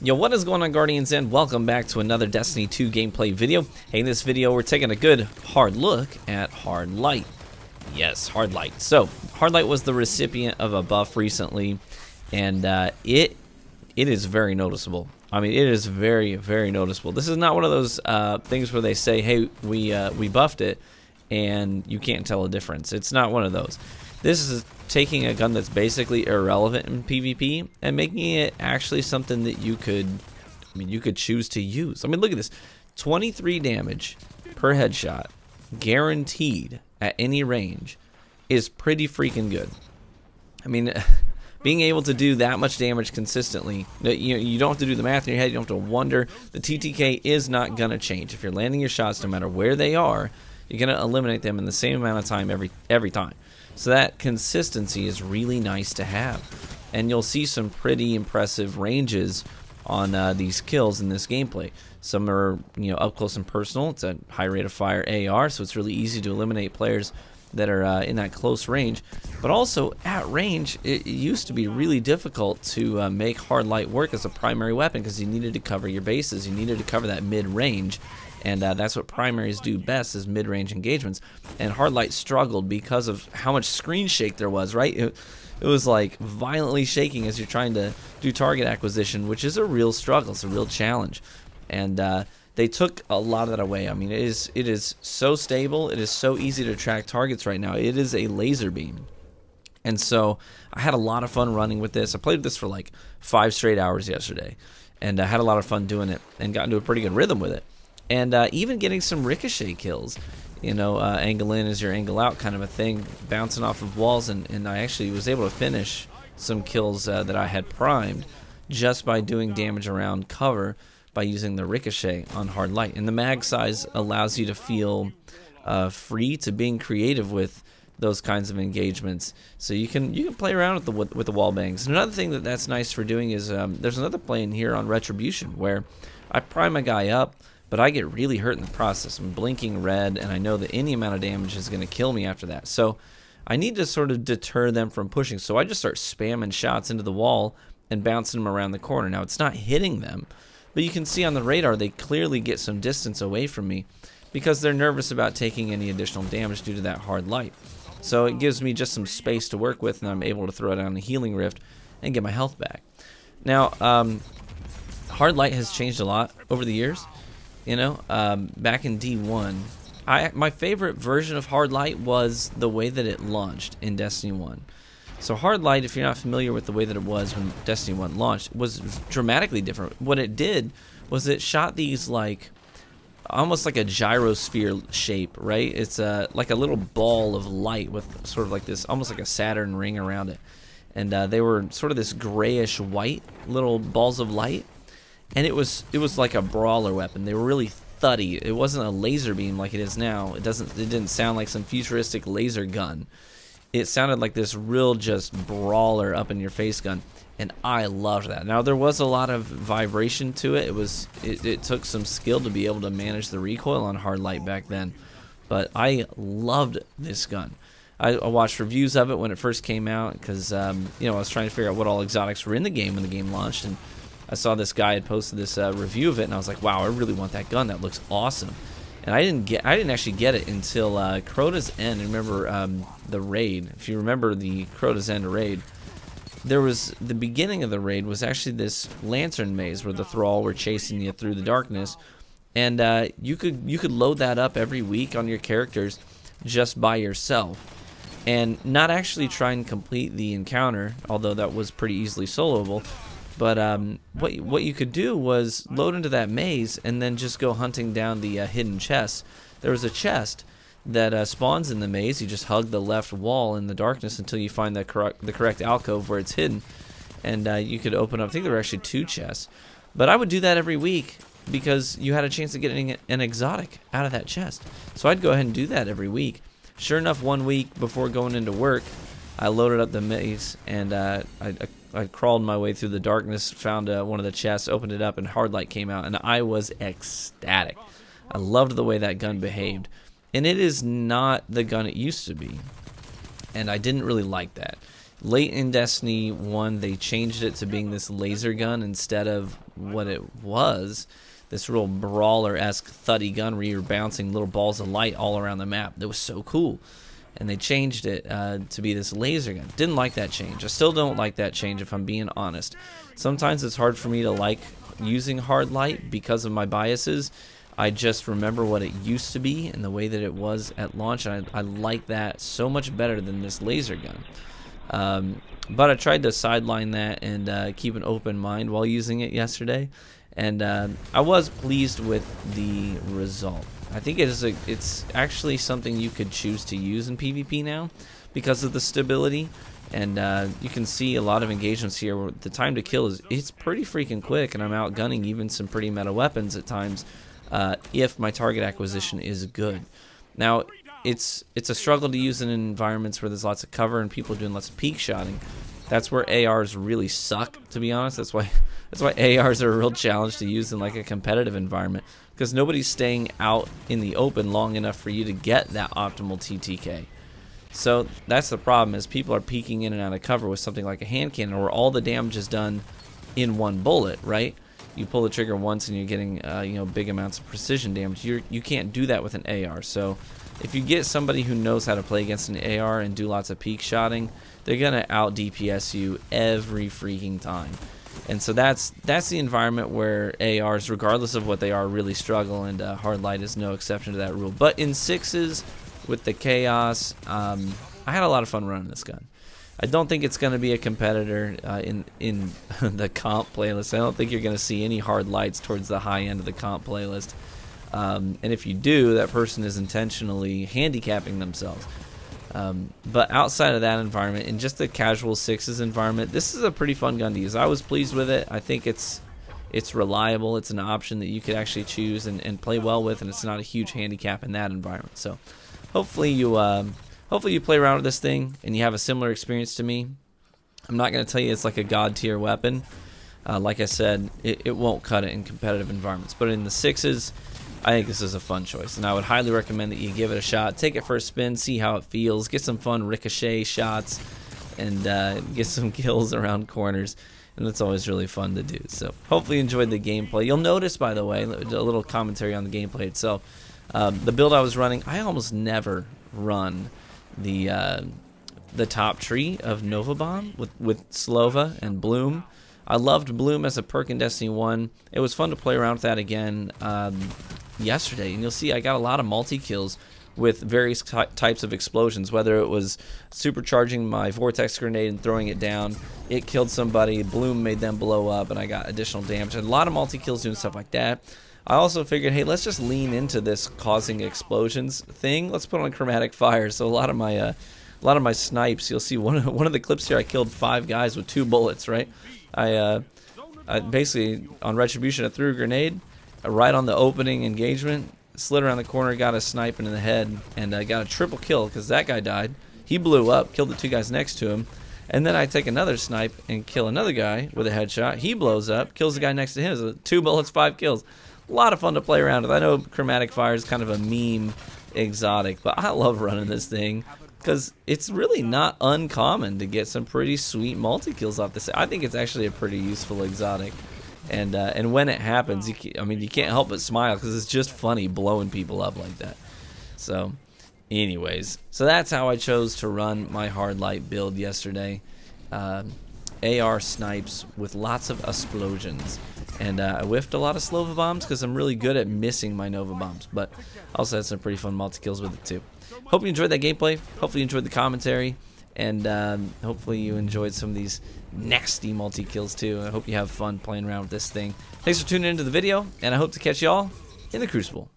Yo, what is going on, Guardians, and welcome back to another Destiny 2 gameplay video. Hey, in this video, we're taking a good hard look at Hard Light. Yes, Hard Light. So, Hard Light was the recipient of a buff recently, and it is very noticeable. I mean, it is very, very noticeable. This is not one of those things where they say, hey, we buffed it, and you can't tell a difference. It's not one of those. This is taking a gun that's basically irrelevant in PvP and making it actually something that you could choose to use. I mean, look at this. 23 damage per headshot, guaranteed at any range, is pretty freaking good. I mean, being able to do that much damage consistently, you don't have to do the math in your head, you don't have to wonder. The TTK is not going to change. If you're landing your shots, no matter where they are, you're going to eliminate them in the same amount of time every time. So that consistency is really nice to have. And you'll see some pretty impressive ranges on these kills in this gameplay. Some are, up close and personal. It's a high rate of fire AR, so it's really easy to eliminate players that are in that close range. But also at range, it used to be really difficult to make Hard Light work as a primary weapon because you needed to cover your bases. You needed to cover that mid-range. And that's what primaries do best, is mid-range engagements. And Hard Light struggled because of how much screen shake there was, right? It was like violently shaking as you're trying to do target acquisition, which is a real struggle. It's a real challenge. And they took a lot of that away. I mean, it is so stable. It is so easy to track targets right now. It is a laser beam. And so I had a lot of fun running with this. I played with this for like 5 straight hours yesterday. And I had a lot of fun doing it and got into a pretty good rhythm with it. And even getting some ricochet kills, angle in is your angle out kind of a thing, bouncing off of walls, and I actually was able to finish some kills that I had primed just by doing damage around cover by using the ricochet on Hard Light. And the mag size allows you to feel free to being creative with those kinds of engagements, so you can play around with the wall bangs. And another thing that's nice for doing is there's another play in here on Retribution where I prime a guy up, but I get really hurt in the process. I'm blinking red, and I know that any amount of damage is going to kill me after that. So I need to sort of deter them from pushing. So I just start spamming shots into the wall and bouncing them around the corner. Now, it's not hitting them, but you can see on the radar they clearly get some distance away from me because they're nervous about taking any additional damage due to that Hard Light. So it gives me just some space to work with, and I'm able to throw down a healing rift and get my health back. Now, Hard Light has changed a lot over the years. Back in D1, my favorite version of Hard Light was the way that it launched in Destiny 1. So Hard Light, if you're not familiar with the way that it was when Destiny 1 launched, was dramatically different. What it did was it shot these almost like a gyrosphere shape, right? It's like a little ball of light with sort of like this, almost like a Saturn ring around it. And they were sort of this grayish white little balls of light. And it was like a brawler weapon. They were really thuddy. It wasn't a laser beam like it is now. It didn't sound like some futuristic laser gun. It sounded like this real just brawler up in your face gun, and I loved that. Now there was a lot of vibration to it. It took some skill to be able to manage the recoil on Hard Light back then, but I loved this gun. I watched reviews of it when it first came out because I was trying to figure out what all exotics were in the game when the game launched, and I saw this guy had posted this review of it, and I was like, wow, I really want that gun. That looks awesome. And I didn't actually get it until Crota's End. Remember the raid? If you remember the Crota's End raid, the beginning of the raid was actually this lantern maze where the Thrall were chasing you through the darkness, and you could load that up every week on your characters just by yourself, and not actually try and complete the encounter, although that was pretty easily soloable. But what you could do was load into that maze and then just go hunting down the hidden chests. There was a chest that spawns in the maze. You just hug the left wall in the darkness until you find the correct alcove where it's hidden. And you could open up, I think there were actually 2 chests. But I would do that every week because you had a chance of getting an exotic out of that chest. So I'd go ahead and do that every week. Sure enough, one week before going into work, I loaded up the maze, and I crawled my way through the darkness, found one of the chests, opened it up, and Hard Light came out, and I was ecstatic. I loved the way that gun behaved, and it is not the gun it used to be, and I didn't really like that. Late in Destiny 1, they changed it to being this laser gun instead of what it was, this real brawler-esque thuddy gun where you're bouncing little balls of light all around the map. That was so cool. And they changed it to be this laser gun. Didn't like that change. I still don't like that change, if I'm being honest. Sometimes it's hard for me to like using hard light because of my biases. I just remember what it used to be and the way that it was at launch, and I like that so much better than this laser gun. But I tried to sideline that and keep an open mind while using it yesterday, and I was pleased with the result. I think it's actually something you could choose to use in PvP now because of the stability, and you can see a lot of engagements here where the time to kill it's pretty freaking quick, and I'm outgunning even some pretty meta weapons at times if my target acquisition is good. Now, it's a struggle to use in environments where there's lots of cover and people are doing lots of peek shotting. That's where ARs really suck, to be honest. That's why ARs are a real challenge to use in like a competitive environment, because nobody's staying out in the open long enough for you to get that optimal TTK. So that's the problem, is people are peeking in and out of cover with something like a hand cannon where all the damage is done in one bullet, right? You pull the trigger once and you're getting big amounts of precision damage. You can't do that with an AR. So if you get somebody who knows how to play against an AR and do lots of peek shotting, they're gonna out DPS you every freaking time. And so that's the environment where ARs, regardless of what they are, really struggle, and hard light is no exception to that rule. But in 6s with the chaos, I had a lot of fun running this gun. I don't think it's going to be a competitor in the comp playlist. I don't think you're going to see any hard lights towards the high end of the comp playlist. And if you do, that person is intentionally handicapping themselves. But outside of that environment, in just the casual 6s environment, this is a pretty fun gun to use. I was pleased with it. I think it's reliable. It's an option that you could actually choose and play well with, and it's not a huge handicap in that environment. So hopefully you play around with this thing and you have a similar experience to me. I'm not going to tell you it's like a god tier weapon. Like I said, it won't cut it in competitive environments. But in the 6s, I think this is a fun choice, and I would highly recommend that you give it a shot. Take it for a spin, see how it feels, get some fun ricochet shots, and get some kills around corners. And that's always really fun to do. So hopefully you enjoyed the gameplay. You'll notice, by the way, a little commentary on the gameplay itself. The build I was running, I almost never run the top tree of Nova Bomb with Slova and Bloom. I loved Bloom as a perk in Destiny 1. It was fun to play around with that again yesterday, and you'll see I got a lot of multi-kills with various types of explosions, whether it was supercharging my vortex grenade and throwing it down, it killed somebody, Bloom made them blow up, and I got additional damage. And a lot of multi-kills doing stuff like that. I also figured, hey, let's just lean into this causing explosions thing. Let's put on chromatic fire. So a lot of my snipes, you'll see one of the clips here, I killed 5 guys with 2 bullets, right? I basically, on Retribution, I threw a grenade right on the opening engagement, slid around the corner, got a snipe in the head, and I got a triple kill because that guy died. He blew up, killed the 2 guys next to him, and then I take another snipe and kill another guy with a headshot. He blows up, kills the guy next to him. So 2 bullets, 5 kills. A lot of fun to play around with. I know chromatic fire is kind of a meme exotic, but I love running this thing because it's really not uncommon to get some pretty sweet multi-kills off this. I think it's actually a pretty useful exotic. And when it happens, you can't help but smile because it's just funny blowing people up like that. So, anyways, so that's how I chose to run my hard light build yesterday. AR snipes with lots of explosions. And I whiffed a lot of Slova bombs because I'm really good at missing my Nova bombs. But I also had some pretty fun multi-kills with it too. Hope you enjoyed that gameplay. Hopefully you enjoyed the commentary. And hopefully you enjoyed some of these nasty multi-kills too. I hope you have fun playing around with this thing. Thanks for tuning into the video, and I hope to catch y'all in the Crucible.